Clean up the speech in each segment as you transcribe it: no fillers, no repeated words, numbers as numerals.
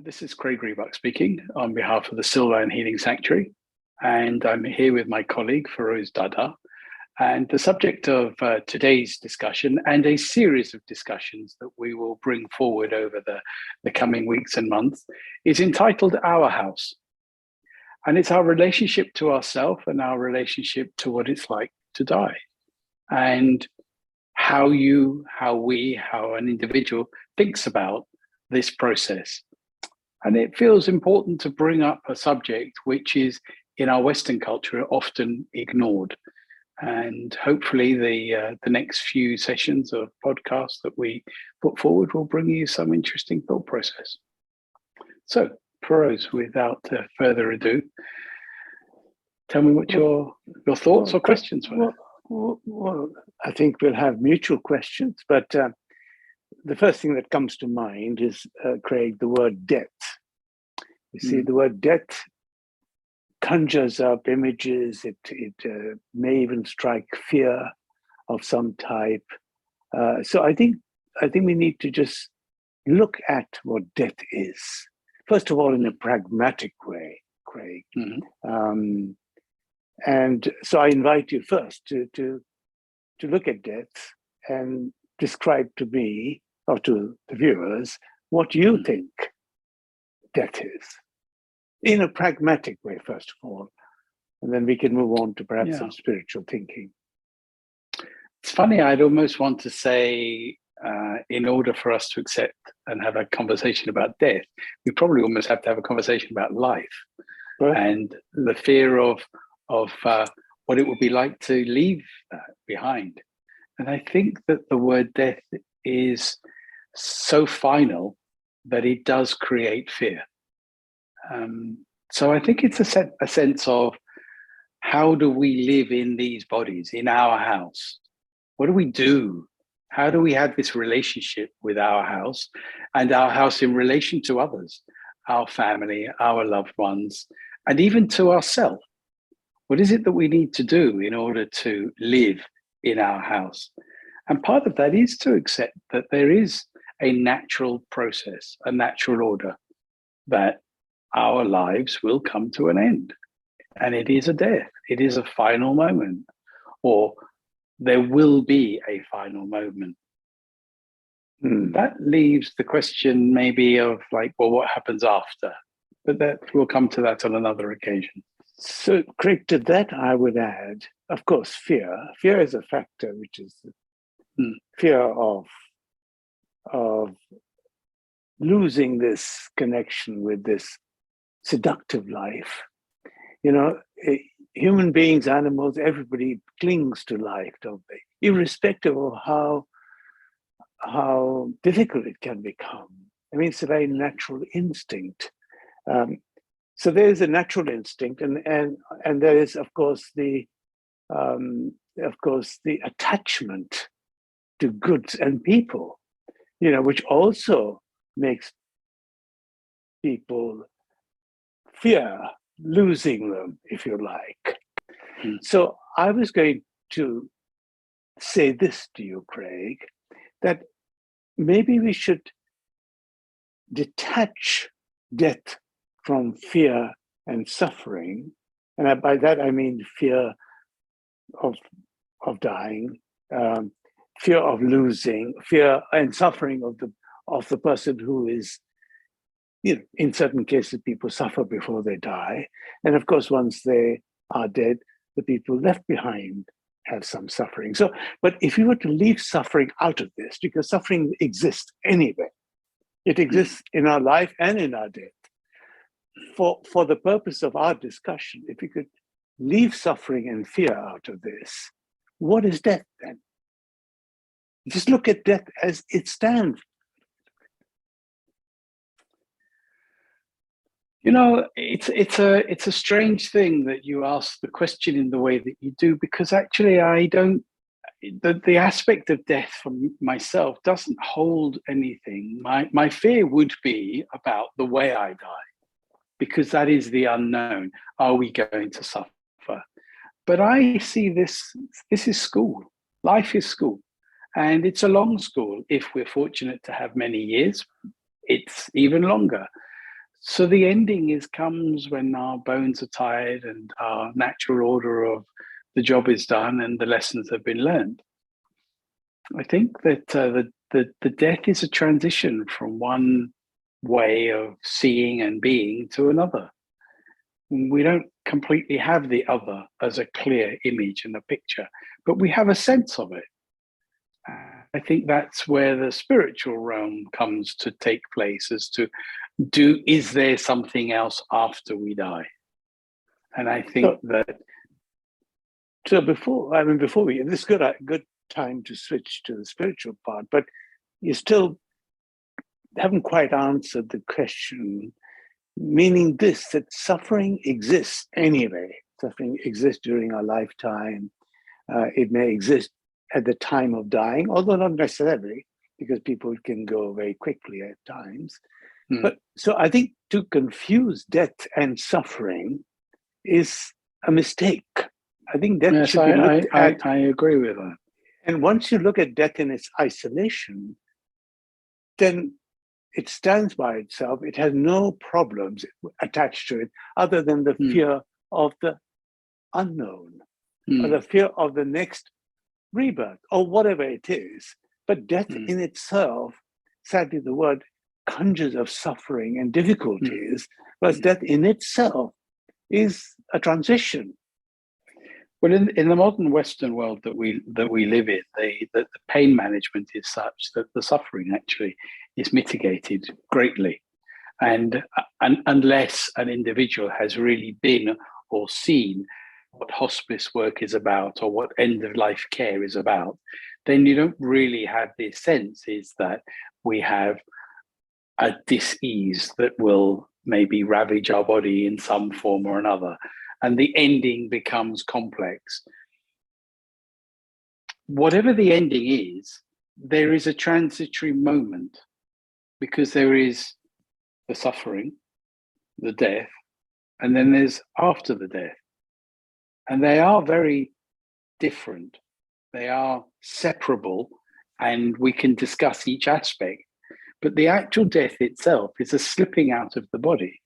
This is Craig Rebuck speaking on behalf of the Sylvan Healing Sanctuary, and I'm here with my colleague Feroz Dada. And the subject of today's discussion and a series of discussions that we will bring forward over the coming weeks and months is entitled Our House. And it's our relationship to ourselves and our relationship to what it's like to die, and how an individual thinks about this process. And it feels important to bring up a subject which is, in our Western culture, often ignored. And hopefully the next few sessions of podcasts that we put forward will bring you some interesting thought process. So, Feroz, without further ado, tell me what your thoughts or questions were. Well, I think we'll have mutual questions, but the first thing that comes to mind is, Craig, the word death. You see, the word death conjures up images. It may even strike fear of some type. So I think we need to just look at what death is. First of all, in a pragmatic way, Craig. And so I invite you first to look at death and describe to me or to the viewers what you think death is, in a pragmatic way, first of all, and then we can move on to perhaps some spiritual thinking. It's funny, I'd almost want to say, in order for us to accept and have a conversation about death, we probably almost have to have a conversation about life, right? And the fear of what it would be like to leave that behind. And I think that the word death is so final that it does create fear. So I think it's a sense of, how do we live in these bodies, in our house? What do we do? How do we have this relationship with our house and our house in relation to others, our family, our loved ones, and even to ourselves? What is it that we need to do in order to live in our house? And part of that is to accept that there is a natural process, a natural order, that our lives will come to an end. And it is a death. It is a final moment, or there will be a final moment. That leaves the question maybe of like, well, what happens after? But that we'll come to that on another occasion. So, Craig, to that I would add, of course, fear. Fear is a factor, which is fear of losing this connection with this seductive life. You know, human beings, animals, everybody clings to life, don't they? Irrespective of how difficult it can become. I mean, it's a very natural instinct. So there is a natural instinct, and there is, of course, the attachment to goods and people, you know, which also makes people fear losing them, if you like. So I was going to say this to you, Craig, that maybe we should detach death from fear and suffering, and by that I mean fear of dying, fear of losing, fear and suffering of the person who is, you know, in certain cases people suffer before they die, and of course once they are dead, the people left behind have some suffering. So, but if you were to leave suffering out of this, because suffering exists anyway, it exists in our life and in our death. For the purpose of our discussion, if you could leave suffering and fear out of this, what is death then? Just look at death as it stands. You know, it's a strange thing that you ask the question in the way that you do, because actually I don't. The aspect of death for myself doesn't hold anything. My fear would be about the way I die, because that is the unknown. Are we going to suffer? But I see this is school. Life is school. And it's a long school if we're fortunate to have many years. it's even longer. So the ending comes when our bones are tired and our natural order of the job is done and the lessons have been learned. I think that the death is a transition from one way of seeing and being to another. We don't completely have the other as a clear image and a picture, but we have a sense of it. I think that's where the spiritual realm comes to take place, as to is there something else after we die? And I think before we, this is good time to switch to the spiritual part, but you still haven't quite answered the question, meaning this, that suffering exists anyway. Suffering exists during our lifetime. It may exist at the time of dying, although not necessarily, because people can go very quickly at times. But so I think to confuse death and suffering is a mistake. I think death should be looked at. I agree with that. And once you look at death in its isolation, then it stands by itself. It has no problems attached to it other than the fear of the unknown, or the fear of the next rebirth, or whatever it is. But death in itself, sadly, the word conjures of suffering and difficulties, whereas death in itself is a transition. Well, in the modern Western world that we live in, the pain management is such that the suffering actually is mitigated greatly, and unless an individual has really been or seen what hospice work is about or what end of life care is about, then you don't really have this sense is that we have a dis-ease that will maybe ravage our body in some form or another, and the ending becomes complex. Whatever the ending is, there is a transitory moment, because there is the suffering, the death, and then there's after the death. And they are very different. They are separable, and we can discuss each aspect. But the actual death itself is a slipping out of the body.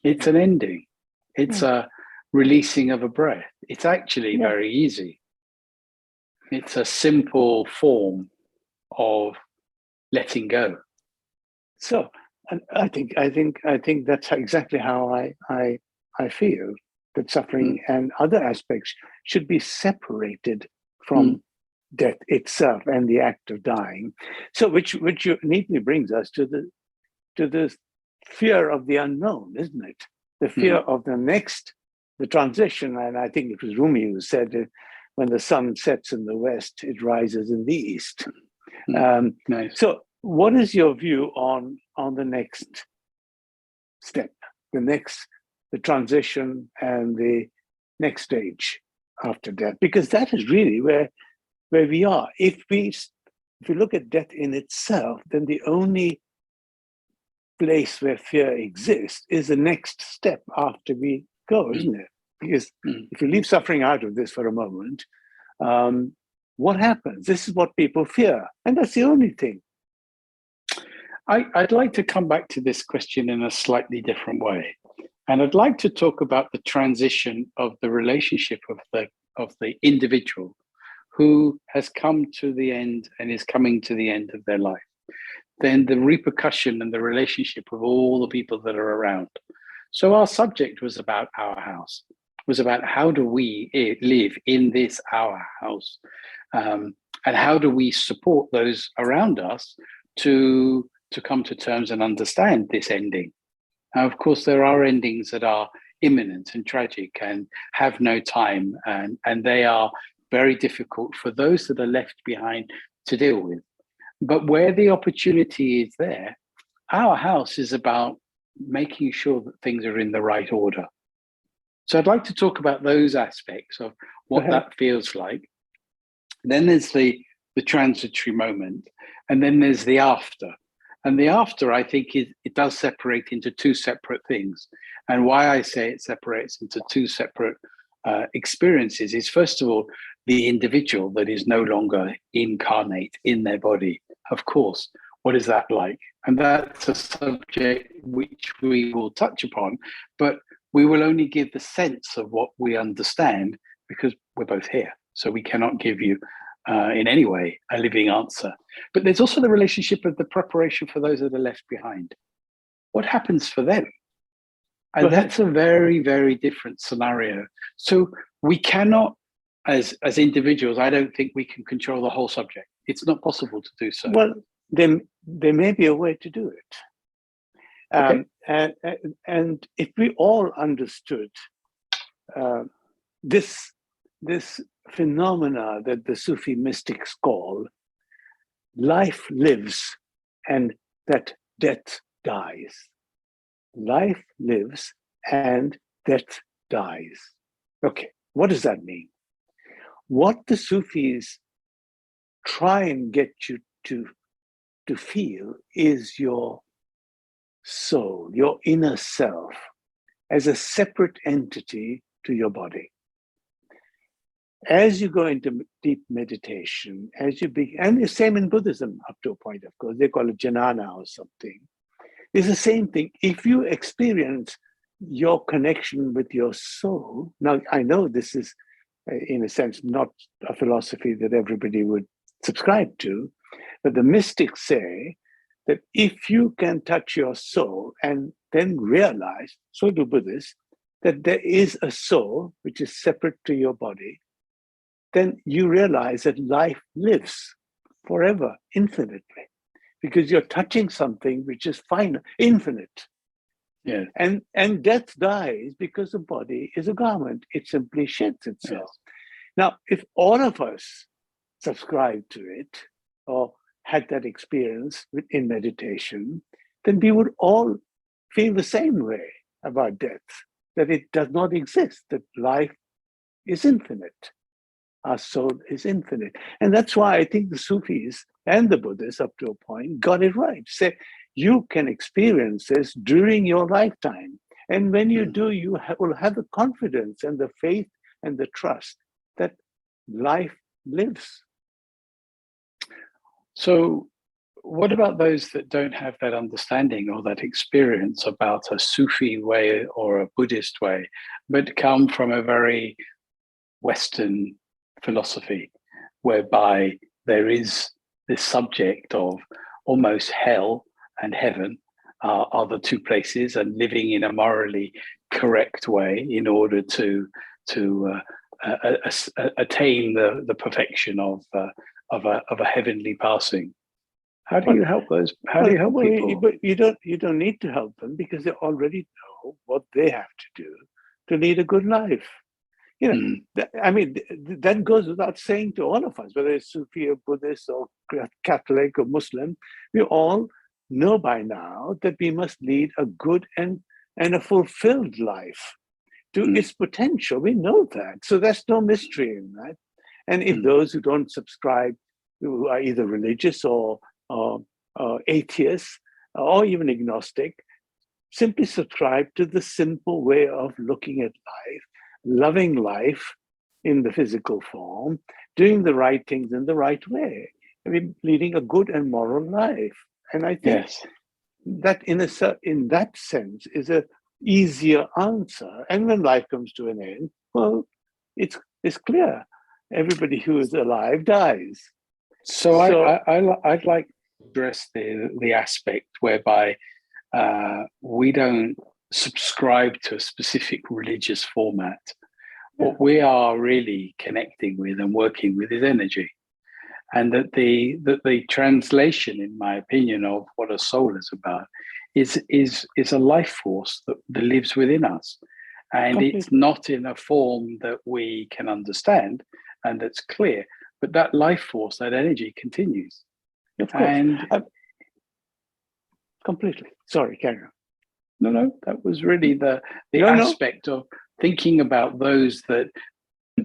It's an ending. It's a releasing of a breath. It's actually very easy. It's a simple form of letting go. So, and I think that's exactly how I feel, that suffering and other aspects should be separated from death itself and the act of dying. So, which neatly brings us to the fear of the unknown, isn't it? The fear of the transition. And I think it was Rumi who said, when the sun sets in the west, it rises in the east. Nice. So, what is your view on the next step, the transition and the next stage after death? Because that is really where we are. If we look at death in itself, then the only place where fear exists is the next step after we go, isn't it? Because if you leave suffering out of this for a moment, what happens? This is what people fear, and that's the only thing. I'd like to come back to this question in a slightly different way. And I'd like to talk about the transition of the relationship of the individual who has come to the end and is coming to the end of their life. Then the repercussion and the relationship of all the people that are around. So our subject was about our house, was about how do we live in this our house, and how do we support those around us to come to terms and understand this ending. Now, of course, there are endings that are imminent and tragic and have no time, and they are very difficult for those that are left behind to deal with. But where the opportunity is there, our house is about making sure that things are in the right order. So I'd like to talk about those aspects of what that feels like. Then there's the transitory moment, and then there's the after. And the after, I think, it does separate into two separate things. And why I say it separates into two separate experiences is, first of all, the individual that is no longer incarnate in their body, of course, What is that like? And that's a subject which we will touch upon, but we will only give the sense of what we understand because we're both here. So we cannot give you in any way a living answer. But there's also the relationship of the preparation for those that are left behind. What happens for them? And that's a very, very different scenario. So we cannot, as individuals, I don't think we can control the whole subject. It's not possible to do so. Well, there may be a way to do it. Okay. And if we all understood this phenomena that the Sufi mystics call life lives and that death dies. Life lives and death dies. Okay, what does that mean? What the Sufis try and get you to feel is your soul, your inner self, as a separate entity to your body. As you go into deep meditation, and the same in Buddhism up to a point, of course, they call it jnana or something. It's the same thing. If you experience your connection with your soul, now I know this is, in a sense, not a philosophy that everybody would subscribe to, but the mystics say that if you can touch your soul and then realize, so do Buddhists, that there is a soul which is separate to your body, then you realize that life lives forever, infinitely, because you're touching something which is finite, infinite. Yeah. And death dies because the body is a garment. It simply sheds itself. Yes. Now, if all of us subscribe to it or had that experience in meditation, then we would all feel the same way about death, that it does not exist, that life is infinite. Our soul is infinite. And that's why I think the Sufis and the Buddhists, up to a point, got it right. Say, you can experience this during your lifetime. And when you do, you will have the confidence and the faith and the trust that life lives. So what about those that don't have that understanding or that experience about a Sufi way or a Buddhist way, but come from a very Western philosophy whereby there is this subject of almost hell and heaven are the two places, and living in a morally correct way in order to attain the perfection of a heavenly passing. How do you help those? How do you help people? But you don't need to help them because they already know what they have to do to lead a good life. You know, I mean, that goes without saying to all of us, whether it's Sufi or Buddhist or Catholic or Muslim, we all know by now that we must lead a good and a fulfilled life to its potential. We know that. So there's no mystery in that. And if those who don't subscribe, who are either religious or atheists or even agnostic, simply subscribe to the simple way of looking at life, loving life in the physical form, doing the right things in the right way. I mean, leading a good and moral life. And I think that in that sense is a easier answer. And when life comes to an end, well, it's clear. Everybody who is alive dies. So I'd like to address the aspect whereby we don't subscribe to a specific religious format. What we are really connecting with and working with is energy. And that the translation, in my opinion, of what a soul is about is a life force that lives within us. And completely. It's not in a form that we can understand and that's clear, but that life force, that energy continues. Of course. And completely. Sorry, carry on. No, that was really the aspect of thinking about those that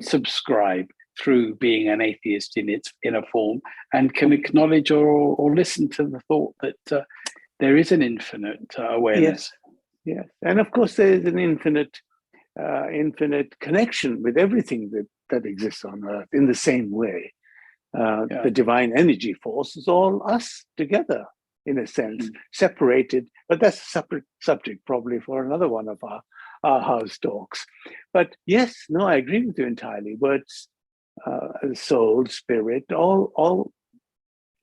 subscribe through being an atheist in its inner form and can acknowledge or listen to the thought that there is an infinite awareness. Yes. And of course, there is an infinite connection with everything that exists on Earth in the same way. The divine energy force is all us together. in a sense, separated. But that's a separate subject probably for another one of our house talks. But yes, no, I agree with you entirely. Words, soul, spirit, all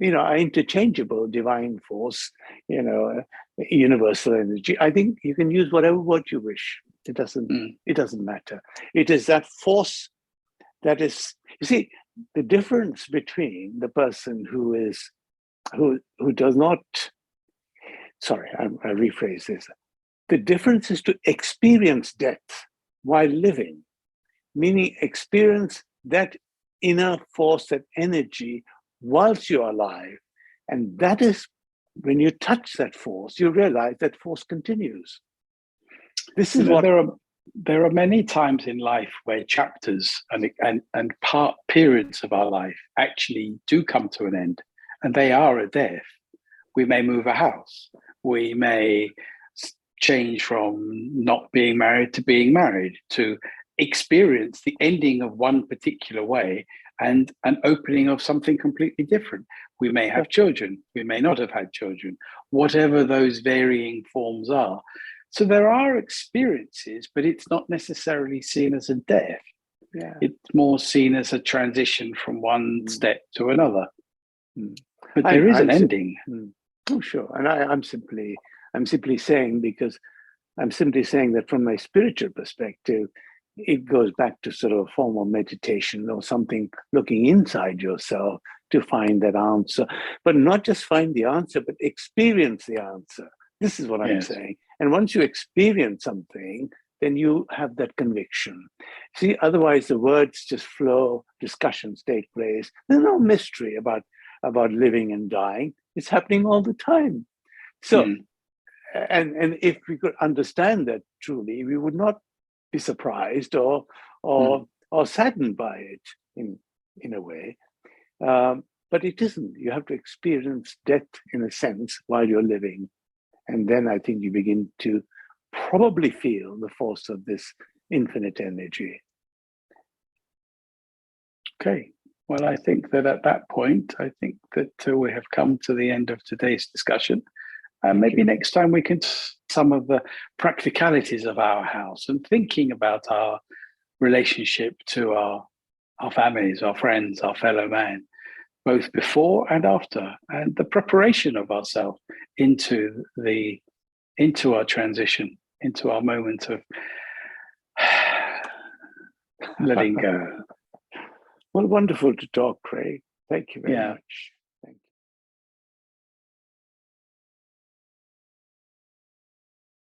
are interchangeable. Divine force, universal energy. I think you can use whatever word you wish. It doesn't matter. It is that force that is, you see, the difference between the person who does not, sorry, I rephrase this. The difference is to experience death while living, meaning experience that inner force, that energy whilst you're alive. And that is, when you touch that force, you realize that force continues. This is what there are many times in life where chapters and periods of our life actually do come to an end, and they are a death. We may move a house. We may change from not being married to being married, to experience the ending of one particular way and an opening of something completely different. We may have children. We may not have had children, whatever those varying forms are. So there are experiences, but it's not necessarily seen as a death. Yeah. It's more seen as a transition from one step to another. But there is an ending. Oh, sure. And I'm simply saying, because I'm simply saying that from my spiritual perspective, it goes back to sort of a form of meditation or something, looking inside yourself to find that answer. But not just find the answer, but experience the answer. This is what I'm saying. And once you experience something, then you have that conviction. See, otherwise the words just flow, discussions take place. There's no mystery about living and dying. It's happening all the time. So, and if we could understand that truly, we would not be surprised or saddened by it in a way. But it isn't. You have to experience death in a sense while you're living. And then I think you begin to probably feel the force of this infinite energy. Okay. Well, I think that at that point, I think that we have come to the end of today's discussion. Maybe next time we can some of the practicalities of our house and thinking about our relationship to our families, our friends, our fellow man, both before and after, and the preparation of ourselves into our transition, into our moment of letting go. Well, wonderful to talk, Craig. Thank you very much.